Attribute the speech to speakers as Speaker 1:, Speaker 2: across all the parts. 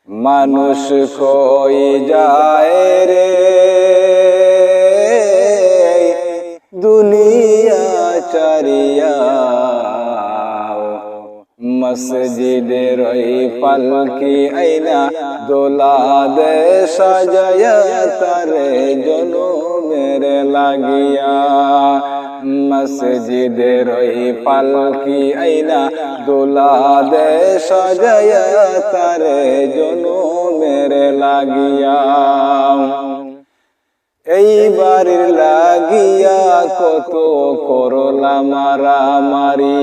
Speaker 1: মানুষ কই যায় রে দুনিয়া চারিয়া, মসজিদের ওই পালকি আইনা দোলা দে সাজায়া তারে জনমের লাগিয়া। মসজিদের ওই পালকি আইনা দোলা দে সাজায়া তারে জনমের লাগিয়া। এই বাড়ির লাগিয়া কত করলা মারামারি,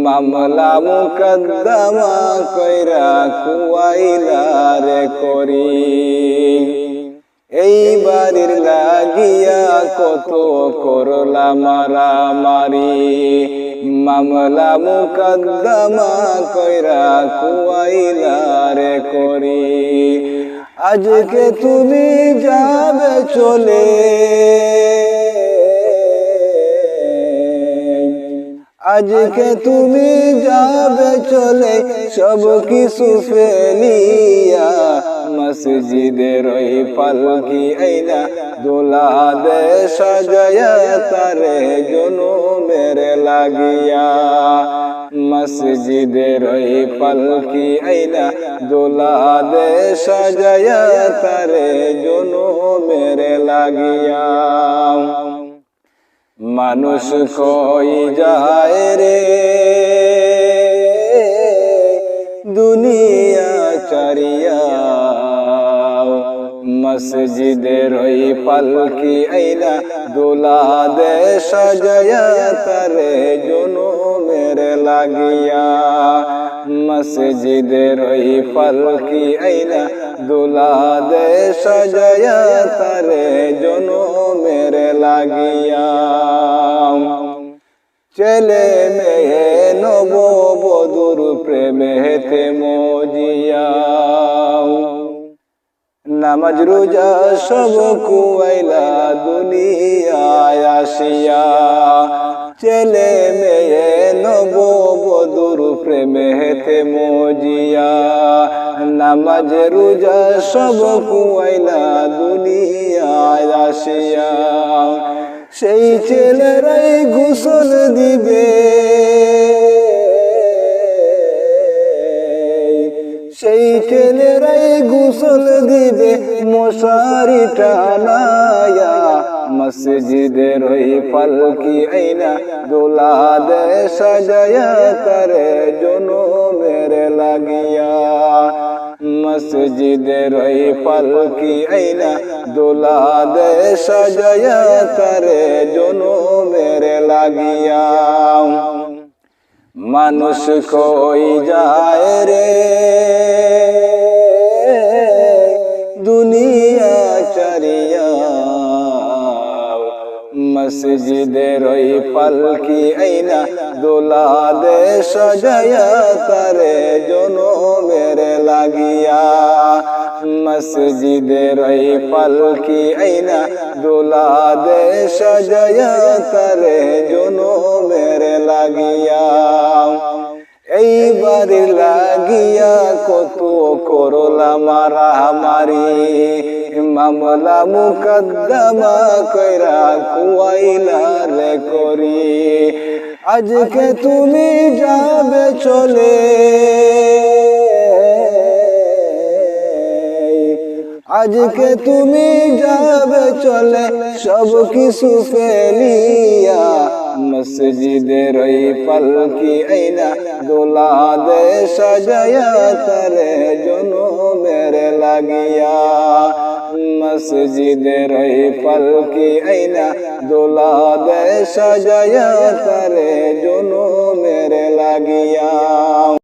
Speaker 1: মামলা মুকদ্দমা কইরা কুয়াইলা রে করি। এই বাড়ির লাগিয়া কত করলা মারামারি, মামলা মুকদ্দমা কইরা কুয়াইলা রে করি। আজকে তুমি যাবে চলে, আজকে তুমি যাবে চলে সব কিছু ফেলিয়া। মসজিদের ওই পালকি আইনা দোলা দে সাজায়া তারে জনমের লাগিয়া। মসজিদের ওই পালকি আইনা দোলা দে সাজায়া তারে জনমের লাগিয়া। মানুষ কই যায় রে দুনিয়া চারিয়া, মসজিদের ওই পালকি আইনা দোলা দে সাজায়া তারে জনমের লাগিয়া। মসজিদের ওই পালকি আইনা দোলা দে সাজায়া তারে জনমের লাগিয়া। ছেলে মেয়ে নববধূর প্রেমেতে মজিয়া, নামাজ রোজা সব কুয়াইলা দুনিয়ায় আসিয়া। ছেলে মেয়ে নববধূর প্রেমেতে মজিয়া, নামাজ রোজা সব কুয়াইলা দুনিয়ায় আসিয়া। সেই ছেলেরাই গোসল দিবে, সেই ছেলেরাই গোসল দিবে মশারি টানায়া। মসজিদের ওই পালকি আইনা দোলা দে সাজায়া তারে জনমের লাগিয়া। মসজিদের ওই পালকি আইনা দোলা দে সাজায়া তারে জনমের লাগিয়া। মানুষ কই যায় রে দুনিয়া চারিয়া, মসজিদের ওই পালকি আইনা দোলা দে সাজায়া তারে জনমের লাগিয়া। মসজিদের ওই পালকি আইনা দোলা দে সাজায়া তারে জনমের লাগিয়া। এই বাড়ির লাগিয়া কত করলা মারামারি, মামলা মুকদ্দমা কইরা কুয়াইলা রে করি। আজকে তুমি যাবে চলে, আজকে তুমি যাবে চলে সব কিছু ফেলিয়া। মসজিদের ওই পালকি আইনা দোলা দে সাজায়া তারে জনমের লাগিয়া। মসজিদের ওই পালকি আইনা দোলা দে সাজায়া তারে জনমের লাগিয়া।